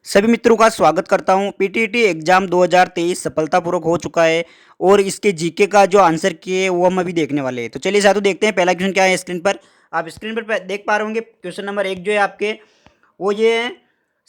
सभी मित्रों का स्वागत करता हूं। पीटीटी एग्जाम 2023 सफलतापूर्वक हो चुका है और इसके जीके का जो आंसर की है वो हम अभी देखने वाले हैं। तो चलिए साथियों देखते हैं पहला क्वेश्चन क्या है स्क्रीन पर। आप स्क्रीन पर देख पा रहे होंगे क्वेश्चन नंबर 1 जो है आपके वो ये है,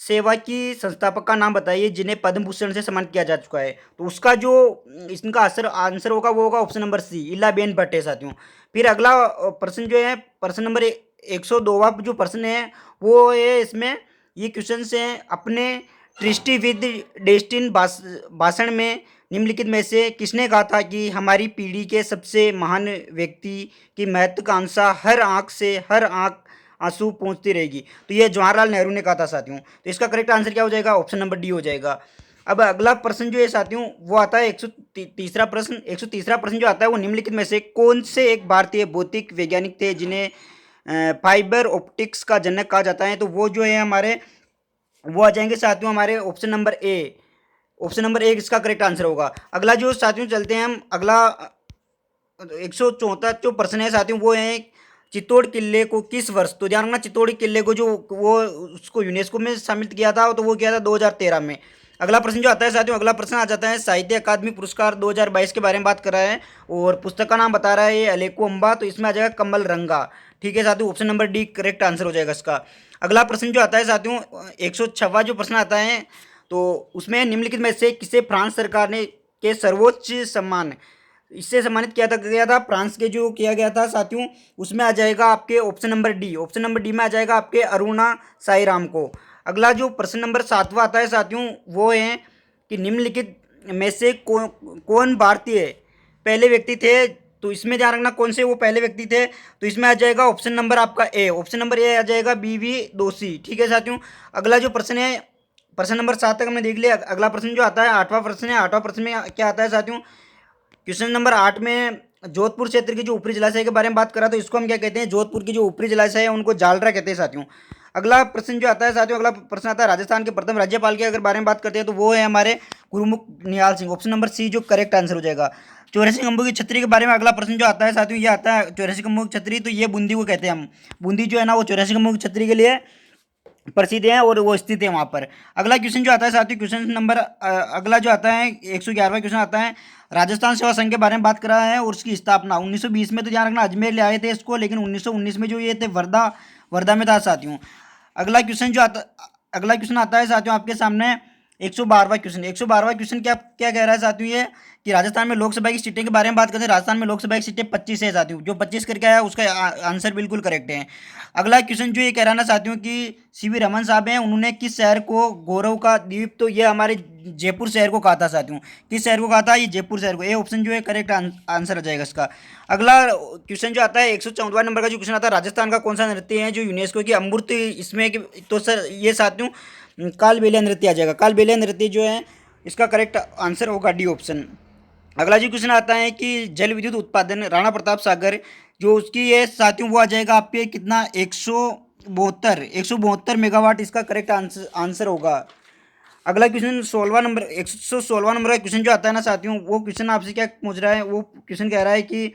सेवा की संस्थापक का नाम बताइए जिन्हें पद्म भूषण से सम्मानित किया जा चुका है। तो उसका जो इसका आंसर होगा वो होगा ऑप्शन नंबर सी, इलाबेन भट्ट है साथियों। फिर अगला प्रश्न जो है प्रश्न नंबर 102वां जो प्रश्न है वो है इसमें ये क्वेश्चन से अपने ट्रिस्टी विद डेस्टिन भाषण में निम्नलिखित में से किसने कहा था कि हमारी पीढ़ी के सबसे महान व्यक्ति की महत्वाकांक्षा हर आंख आंसू पहुंचती रहेगी। तो ये जवाहरलाल नेहरू ने कहा था साथियों। तो इसका करेक्ट आंसर क्या हो जाएगा? ऑप्शन नंबर डी हो जाएगा। अब अगला प्रश्न जो है साथियों वो आता है 130 प्रश्न। 130 प्रश्न जो आता है वो निम्नलिखित में से कौन से एक भारतीय भौतिक वैज्ञानिक थे जिन्हें फाइबर ऑप्टिक्स का जनक कहा जाता है? तो वो जो है हमारे वो आ जाएंगे साथियों हमारे ऑप्शन नंबर ए। ऑप्शन नंबर ए इसका करेक्ट आंसर होगा। अगला जो साथियों चलते हैं हम अगला 174 जो प्रश्न है साथियों वो है चित्तौड़ किले को किस वर्ष, तो ध्यान रखना चित्तौड़ किले को जो वो उसको यूनेस्को में शामिल किया था तो वो किया था 2013 में। अगला प्रश्न जो आता है साथियों अगला प्रश्न आ जाता है साहित्य अकादमी पुरस्कार 2022 के बारे में बात कर रहा है और पुस्तक का नाम बता रहा है ये अलेको अम्बा। तो इसमें आ जाएगा कमल रंगा। ठीक है साथियों, option number D correct answer हो जाएगा इसका। अगला प्रश्न जो आता है साथियों 106वां जो प्रश्न आता है तो उसमें निम्नलिखित में से किसे फ्रांस सरकार ने के सर्वोच्च सम्मान इससे सम्मानित किया था गया था फ्रांस के जो किया गया था साथियों उसमें आ जाएगा आपके option number D. Option number D में आ जाएगा आपके अरुणा साईराम को। अगला जो प्रश्न नंबर 7वां आता है साथियों वो है कि निम्नलिखित में से कौन भारतीय पहले व्यक्ति थे? तो इसमें ध्यान रखना कौन से वो पहले व्यक्ति थे। तो इसमें आ जाएगा ऑप्शन नंबर आपका ए। ऑप्शन नंबर ए आ जाएगा बीवी दोषी। ठीक है साथियों। अगला जो प्रश्न है प्रश्न नंबर 7 तक हमने देख लिया। अगला प्रश्न जो आता है 8वां प्रश्न है। 8वां प्रश्न में क्या आता है साथियों? क्वेश्चन नंबर 8 में जोधपुर क्षेत्र की जो ऊपरी जलाशय के बारे में बात करा तो इसको हम क्या कहते हैं? जोधपुर की जो ऊपरी जलाशय है उनको जालरा कहते हैं साथियों। अगला प्रश्न जो आता है साथियों अगला प्रश्न आता है राजस्थान के प्रथम राज्यपाल के अगर बारे में बात करते हैं तो वो है हमारे गुरुमुख निहाल सिंह। ऑप्शन नंबर सी जो करेक्ट आंसर हो जाएगा। 84 खंभों की छतरी के बारे में अगला प्रश्न जो आता है साथियों ये आता है 84 खंभों की छतरी। तो ये बूंदी को कहते हैं हम। बूंदी जो है ना वो 84 खंभों की छतरी के लिए प्रसिद्ध है और वो स्थित है वहाँ पर। अगला क्वेश्चन जो आता है साथियों क्वेश्चन नंबर अगला जो आता है 111वां क्वेश्चन आता है राजस्थान सेवा संघ के बारे में बात कर रहा है और उसकी स्थापना 1920 में। तो ध्यान रखना अजमेर ले आए थे इसको, लेकिन 1919 में जो ये थे वर्धा वर्धा में था साथियों। अगला क्वेश्चन आता है साथियों आपके सामने 112वां क्वेश्चन। 112वां क्वेश्चन क्या क्या कह रहा है साथियों ये कि राजस्थान में लोकसभा की सीटें के बारे में बात करते हैं। राजस्थान में लोकसभा की सीटें 25 है साथियों। जो 25 करके आया उसका आंसर बिल्कुल करेक्ट है। अगला क्वेश्चन जो ये कह रहा है ना साथियों कि सीवी रमन साहब हैं उन्होंने किस शहर को गौरव का द्वीप, तो ये हमारे जयपुर शहर को कहा था साथियों। किस शहर को कहा था? ये जयपुर शहर को। ये ऑप्शन जो है करेक्ट आंसर आ जाएगा इसका। अगला क्वेश्चन जो आता है 114वां नंबर का जो क्वेश्चन आता है राजस्थान का कौन सा नृत्य है जो यूनेस्को की अमूर्त इसमें तो सर ये साथियों कालबेलिया नृत्य आ जाएगा। कालबेलिया नृत्य जो है इसका करेक्ट आंसर होगा डी ऑप्शन। अगला जो क्वेश्चन आता है कि जल विद्युत उत्पादन राणा प्रताप सागर जो उसकी ये साथियों वो आ जाएगा आपके कितना 172 मेगावाट इसका करेक्ट आंसर होगा। अगला क्वेश्चन 16वां नंबर 116वां नंबर का क्वेश्चन जो आता है ना साथियों वो क्वेश्चन आपसे क्या पूछ रहा है? वो क्वेश्चन कह रहा है कि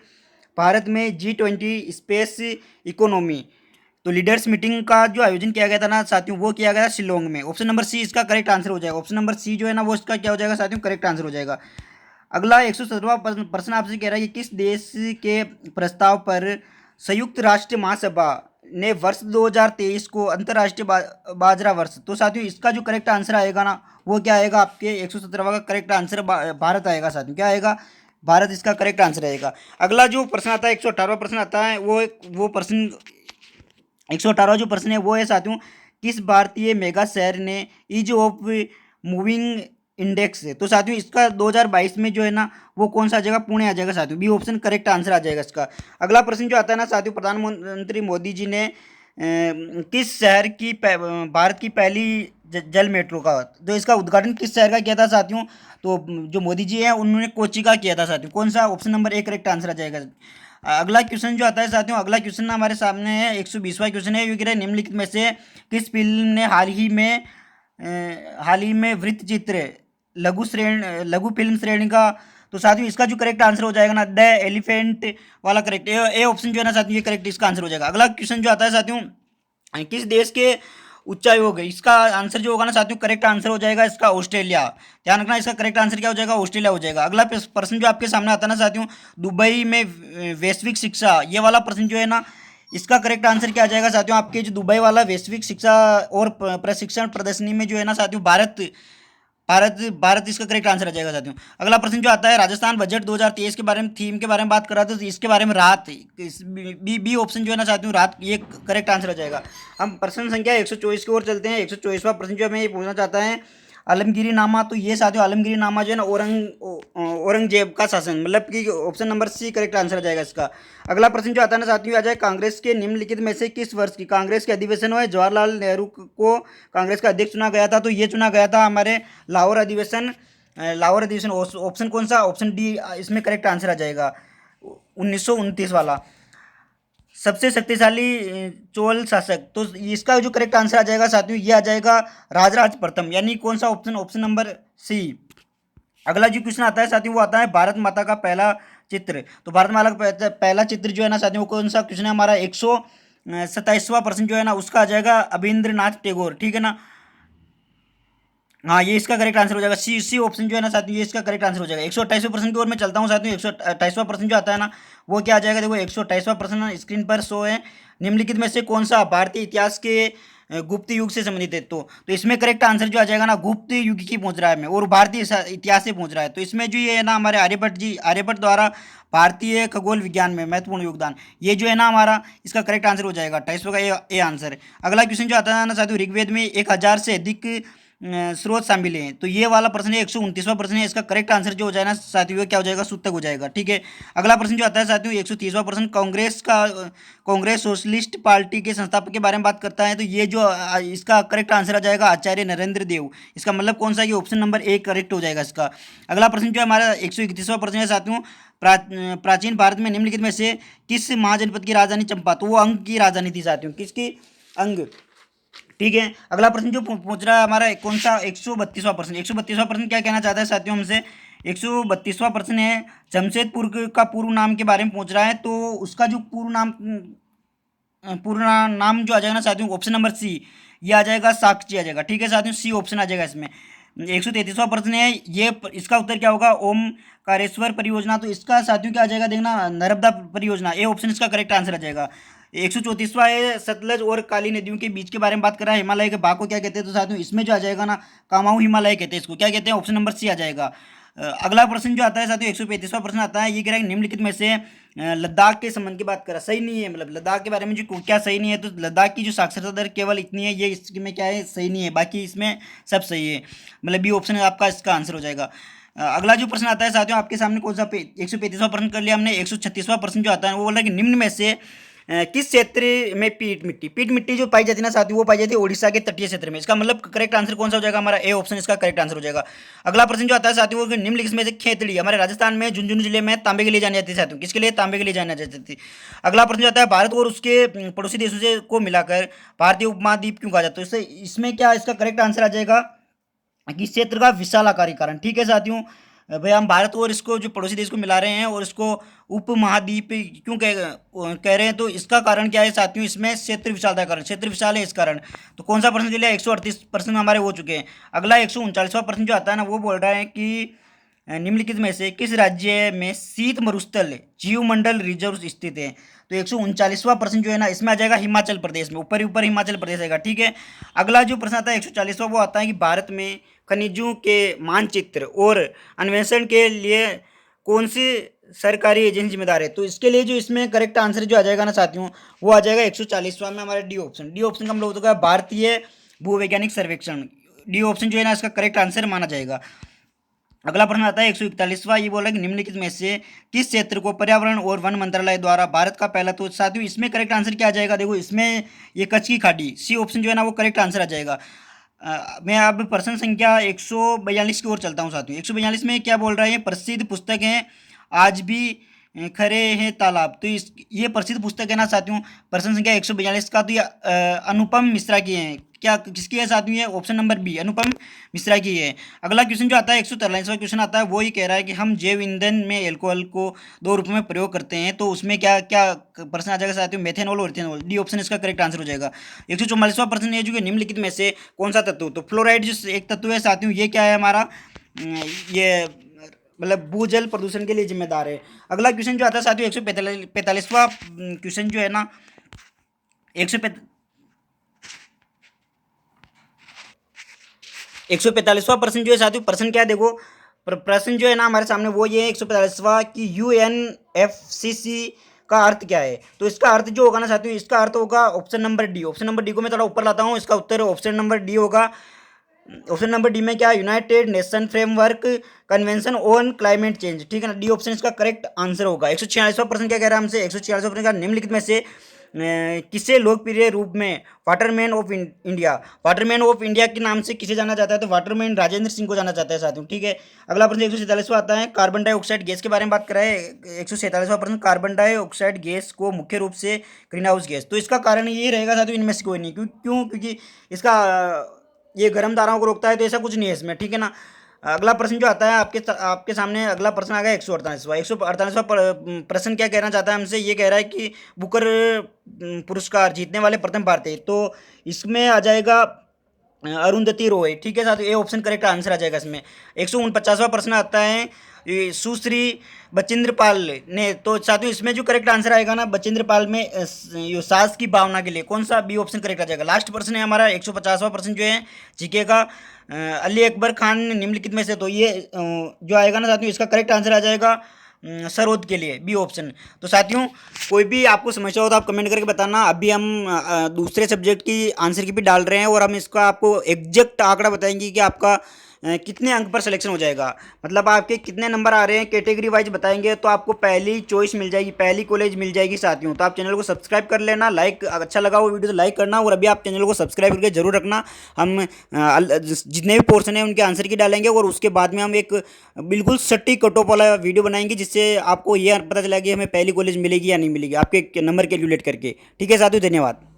भारत में G20 स्पेस इकोनॉमी तो लीडर्स मीटिंग का जो आयोजन किया गया था ना साथियों वो किया गया शिलोंग में। ऑप्शन नंबर सी इसका करेक्ट आंसर हो जाएगा। ऑप्शन नंबर सी जो है ना वो इसका क्या हो जाएगा साथियों? करेक्ट आंसर हो जाएगा। अगला 117वां प्रश्न आपसे कह रहा है कि किस देश के प्रस्ताव पर संयुक्त राष्ट्र महासभा ने वर्ष 2023 को अंतर्राष्ट्रीय बाजरा वर्ष, तो साथियों इसका जो करेक्ट आंसर आएगा ना वो क्या आएगा? आपके 117वां का करेक्ट आंसर भारत आएगा साथियों। क्या आएगा? भारत इसका करेक्ट आंसर आएगा। अगला जो प्रश्न आता है 118वां प्रश्न आता है वो प्रश्न 118वां जो प्रश्न है वो है साथियों किस भारतीय मेगा शहर ने ईज ऑफ मूविंग इंडेक्स है? तो साथियों इसका 2022 में जो है ना वो कौन सा आ जाएगा? पुणे आ जाएगा साथियों। बी ऑप्शन करेक्ट आंसर आ जाएगा इसका। अगला प्रश्न जो आता है ना साथियों प्रधानमंत्री मोदी जी ने किस शहर की भारत की पहली जल मेट्रो का जो इसका उद्घाटन किस शहर का किया था साथियों? तो जो मोदी जी हैं उन्होंने कोच्चि का किया था साथियों। कौन सा? Option number A correct answer आ जाएगा। अगला क्वेश्चन जो आता है साथियों अगला क्वेश्चन हमारे सामने है 120वां क्वेश्चन है। ये कह रहा है निम्नलिखित में से किस फिल्म ने हाल ही में वृत्त चित्र लघु फिल्म श्रेणी का, तो साथियों इसका जो करेक्ट आंसर हो जाएगा ना द एलिफेंट वाला करेक्ट ए ऑप्शन जो है ना साथियों ये करेक्ट इसका आंसर हो जाएगा। अगला क्वेश्चन जो आता है साथियों किस देश के उच्चायोग, इसका आंसर जो होगा ना साथियों, करेक्ट आंसर हो जाएगा इसका ऑस्ट्रेलिया। ध्यान रखना, इसका करेक्ट आंसर क्या हो जाएगा, ऑस्ट्रेलिया हो जाएगा। अगला प्रश्न जो आपके सामने आता है ना साथियों, दुबई में वैश्विक शिक्षा, ये वाला प्रश्न जो है ना, इसका करेक्ट आंसर क्या आ जाएगा साथियों, आपके जो दुबई वाला वैश्विक शिक्षा और प्रशिक्षण प्रदर्शनी में जो है ना साथियों, भारत भारत भारत इसका करेक्ट आंसर आ जाएगा साथियों। अगला प्रश्न जो आता है, राजस्थान बजट 2023 के बारे में, थीम के बारे में बात कर रहा था, तो इसके बारे में राहत, बी ऑप्शन जो है ना साथियों, राहत, ये करेक्ट आंसर आ जाएगा। हम प्रश्न संख्या 124 की ओर चलते हैं। 124वां प्रश्न जो हमें ये पूछना चाहता है, आलमगीरी नामा, तो ये साथियों आलमगीरी नामा जो है ना, औरंगजेब का शासन, मतलब कि option number C correct answer आ जाएगा इसका। अगला प्रश्न जो आता है ना साथियों, आ जाए, कांग्रेस के निम्नलिखित में से किस वर्ष की कांग्रेस के अधिवेशन में जवाहरलाल नेहरू को कांग्रेस का अध्यक्ष चुना गया था, तो ये चुना गया था हमारे लाहौर अधिवेशन। लाहौर अधिवेशन, ऑप्शन कौन सा, ऑप्शन डी इसमें करेक्ट आंसर आ जाएगा, 1929 वाला। सबसे शक्तिशाली चोल शासक, तो इसका जो करेक्ट आंसर आ जाएगा साथियों, ये आ जाएगा राजराज प्रथम, यानी कौन सा ऑप्शन, ऑप्शन नंबर सी। अगला जो क्वेश्चन आता है साथियों, वो आता है भारत माता का पहला चित्र, तो भारत माता का पहला चित्र जो है ना साथियों, कौन सा क्वेश्चन है हमारा, 127वां प्रश्न जो है ना, उसका आ जाएगा अभिंद्रनाथ टैगोर, ठीक है ना। हाँ, ये इसका करेक्ट आंसर हो जाएगा, सी ऑप्शन जो है ना साथियों, ये इसका करेक्ट आंसर हो जाएगा। 128वें प्रश्न की ओर मैं चलता हूँ साथियों। 128वां प्रश्न जो आता है ना, वो क्या आ जाएगा, देखो 128वां प्रश्न स्क्रीन पर शो है, निम्नलिखित में से कौन सा भारतीय इतिहास के गुप्त युग से संबंधित है, तो इसमें करेक्ट आंसर जो आ जाएगा ना, गुप्त युग की पूछ रहा है मैं, और भारतीय इतिहास से पूछ रहा है, तो इसमें जो ये है ना हमारे आर्यभट्ट द्वारा भारतीय खगोल विज्ञान में महत्वपूर्ण योगदान, ये जो है ना हमारा, इसका करेक्ट आंसर हो जाएगा 28वां का ये आंसर है। अगला क्वेश्चन जो आता है ना साथियों, ऋग्वेद में 1000 से अधिक स्रोत शामिल हैं, तो ये वाला प्रश्न है, 129वां प्रश्न है, इसका करेक्ट आंसर जो हो जाएगा साथियों, क्या हो जाएगा, सूतक हो जाएगा, ठीक है। अगला प्रश्न जो आता है साथियों, 130वां प्रश्न, कांग्रेस सोशलिस्ट पार्टी के संस्थापक के बारे में बात करता है, तो ये जो इसका करेक्ट आंसर आ जाएगा आचार्य नरेंद्र देव, इसका मतलब कौन सा, ये ऑप्शन नंबर ए करेक्ट हो जाएगा इसका। अगला प्रश्न जो हमारा 131वां प्रश्न है साथियों, प्राचीन भारत में निम्नलिखित में से किस महाजनपद की राजधानी चंपा, तो वो अंग की राजधानी थी साथियों, किसकी, अंग, ठीक है। अगला प्रश्न जो पूछ रहा है हमारा कौन सा, 132वां प्रश्न। 132वां प्रश्न क्या कहना चाहता है साथियों हमसे, 132वां प्रश्न है, जमशेदपुर का पूर्व नाम के बारे में पूछ रहा है, तो उसका जो पूर्ण नाम जो आ जाएगा ना साथियों, ऑप्शन नंबर सी, ये आ जाएगा साक्षी आ जाएगा, ठीक है साथियों, सी ऑप्शन आ जाएगा इसमें। 133वां प्रश्न है, ये इसका उत्तर क्या होगा, ओमकारेश्वर परियोजना, तो इसका साथियों क्या आ जाएगा, देखना, नर्मदा परियोजना, ये ऑप्शन इसका करेक्ट आंसर आ जाएगा। 134वां है, सतलज और काली नदियों के बीच के बारे में बात कर रहा है, हिमालय के भाग को क्या कहते हैं, तो साथियों इसमें जो आ जाएगा ना, कामाऊ हिमालय कहते हैं इसको, क्या कहते हैं, ऑप्शन नंबर सी आ जाएगा। अगला प्रश्न जो आता है साथियों, 135वां प्रश्न आता है, ये कह रहा है निम्नलिखित में से लद्दाख के संबंध की बात करा, सही नहीं है, मतलब लद्दाख के बारे में जो क्या सही नहीं है, तो लद्दाख की जो साक्षरता दर केवल इतनी है, ये इसमें क्या है, सही नहीं है, बाकी इसमें सब सही है, मतलब बी ऑप्शन आपका इसका आंसर हो जाएगा। अगला जो प्रश्न आता है साथियों, आपके सामने कौन सा 135वां प्रश्न कर लिया हमने। 136वां प्रश्न जो आता है वो बोल रहा है कि निम्न में से किस क्षेत्र में पीट मिट्टी जो पाई जाती है ना साथियों, वो पाई जाती है उड़ीसा के तटीय क्षेत्र में, इसका मतलब करेक्ट आंसर कौन सा हो जाएगा, हमारा ए ऑप्शन इसका करेक्ट आंसर हो जाएगा। अगला प्रश्न जो आता है साथियों, वो निम्नलिखित में से खेतड़ी, हमारे राजस्थान में झुंझुनू जिले में तांबे के लिए जानी जाती है साथियों, किसके लिए, तांबे के लिए जानी जाती थी। अगला प्रश्न जो आता है, भारत और उसके पड़ोसी देशों से को मिलाकर भारतीय उपमहाद्वीप क्यों कहा जाता है, तो इसमें क्या इसका करेक्ट आंसर आ जाएगा कि इस क्षेत्र का विशालाकारी कारण, ठीक है साथियों। भाई हम भारत और इसको जो पड़ोसी देश को मिला रहे हैं और इसको उपमहाद्वीप क्यों कह रहे हैं, तो इसका कारण क्या है साथियों, इसमें क्षेत्र विशालता कारण, क्षेत्र विशाल है इस कारण। तो कौन सा प्रश्न ले लिया, 138 प्रश्न हमारे हो चुके हैं। अगला 139वां प्रश्न जो आता है ना, वो बोल रहा है कि निम्नलिखित में से किस राज्य में शीत मरुस्थल जीवमंडल रिजर्व स्थित है, तो 139वां प्रश्न जो है ना, इसमें आ जाएगा हिमाचल प्रदेश में, ऊपर ही ऊपर हिमाचल प्रदेश आएगा, ठीक है। अगला जो प्रश्न आता है 140वां, वो आता है कि भारत में खनिजों के मानचित्र और अन्वेषण के लिए कौन सी सरकारी एजेंसी जिम्मेदार है, तो इसके लिए जो इसमें करेक्ट आंसर जो आ जाएगा ना साथियों, वो आ जाएगा 140वां में हमारा डी ऑप्शन। डी ऑप्शन का हम लोग होगा भारतीय भूवैज्ञानिक सर्वेक्षण, डी ऑप्शन जो है ना इसका करेक्ट आंसर माना जाएगा। अगला प्रश्न आता है 141वां, ये बोला कि निम्नलिखित में से किस क्षेत्र को पर्यावरण और वन मंत्रालय द्वारा भारत का पहला, तो साथियों इसमें करेक्ट आंसर क्या आ जाएगा, देखो इसमें ये कच्छ की खाड़ी, सी ऑप्शन जो है ना वो करेक्ट आंसर आ जाएगा। मैं अब प्रश्न संख्या 142 की ओर चलता हूँ साथियों। 142 में क्या बोल रहा है, ये प्रसिद्ध पुस्तक है आज भी खरे हैं तालाब, तो इस ये प्रसिद्ध पुस्तक है ना साथियों, प्रश्न संख्या 142 का, तो ये अनुपम मिश्रा की है, क्या किसकी है साथियों? ये option number B Anupam Mishra की है। अगला क्वेश्चन जो आता है 143वां क्वेश्चन आता है, वो ये कह रहा है कि हम जैव ईंधन में एल्कोहल को दो रूपों में प्रयोग करते हैं, तो उसमें क्या क्या प्रश्न आ जाएगा साथियों? मेथेनॉल और इथेनॉल। डी ऑप्शन इसका करेक्ट आंसर हो जाएगा। 144वां प्रश्न ये जो कि निम्नलिखित में से कौन सा तत्व? तो फ्लोराइड जो एक तत्व है साथियों, ये क्या है हमारा? ये मतलब भूजल प्रदूषण के लिए जिम्मेदार है। अगला क्वेश्चन जो आता है साथियों 145वां क्वेश्चन जो है ना, 145वां प्रश्न जो है साथियों, प्रश्न क्या है देखो, प्रश्न जो है ना हमारे सामने वो ये है 145वां कि UNFCCC का अर्थ क्या है? तो इसका अर्थ जो होगा ना साथियों, इसका अर्थ होगा option number D. Option number D को मैं थोड़ा ऊपर लाता हूँ, इसका उत्तर ऑप्शन नंबर डी होगा। ऑप्शन नंबर डी में क्या? United nation framework convention on climate change, ठीक है ना। डी ऑप्शन इसका करेक्ट आंसर होगा। 146वां प्रश्न क्या कह रहा है हमसे? 146वां प्रश्न का निम्नलिखित में से किसे लोकप्रिय रूप में Waterman of India, Waterman of India के नाम से किसे जाना जाता है? तो वाटरमैन राजेंद्र सिंह को जाना जाता है साथियों, ठीक है। अगला प्रश्न 147वां आता है, कार्बन डाइऑक्साइड गैस के बारे में बात कर रहे हैं। 147वां प्रश्न, कार्बन डाइऑक्साइड गैस को मुख्य रूप से ग्रीन हाउस गैस, तो इसका कारण ये रहेगा साथियों इनमें से कोई नहीं। क्यों? क्योंकि इसका ये गर्म धाराओं को रोकता है, तो ऐसा कुछ नहीं है इसमें, ठीक है ना। अगला प्रश्न जो आता है आपके सामने, अगला प्रश्न आ गया 148वां प्रश्न क्या कहना चाहता है हमसे? ये कह रहा है कि बुकर पुरस्कार जीतने वाले प्रथम भारतीय, तो इसमें आ जाएगा अरुंधति रॉय, ठीक है साथियों, ये ऑप्शन करेक्ट आंसर आ जाएगा इसमें। 149वां प्रश्न आता है, ये सुश्री बचिंद्र पाल ने, तो साथियों इसमें जो करेक्ट आंसर आएगा ना बचिंद्र पाल में, ये सास की भावना के लिए, कौन सा? बी ऑप्शन करेक्ट आ जाएगा। लास्ट प्रश्न है हमारा 150वां प्रश्न जो है जीके का, अली अकबर खान निम्नलिखित में से, तो ये जो आएगा ना साथियों, इसका करेक्ट आंसर आ जाएगा सरोद के लिए, बी ऑप्शन। तो साथियों कोई भी आपको समस्या हो तो आप कमेंट करके बताना। अभी हम दूसरे सब्जेक्ट की आंसर की भी डाल रहे हैं, और हम इसका आपको एग्जैक्ट आंकड़ा बताएंगे कि आपका कितने अंक पर सिलेक्शन हो जाएगा, मतलब आपके कितने नंबर आ रहे हैं, कैटेगरी वाइज बताएंगे, तो आपको पहली चॉइस मिल जाएगी, पहली कॉलेज मिल जाएगी साथियों। तो आप चैनल को सब्सक्राइब कर लेना, लाइक, अच्छा लगा वो वीडियो तो लाइक करना, और अभी आप चैनल को सब्सक्राइब करके जरूर रखना। हम जितने भी पोर्शन है उनके आंसर की डालेंगे, और उसके बाद में हम एक बिल्कुल सटीक कट ऑफ वाला वीडियो बनाएंगे, जिससे आपको यह पता चला कि हमें पहली कॉलेज मिलेगी या नहीं मिलेगी, आपके नंबर कैलकुलेट करके। ठीक है साथियों, धन्यवाद।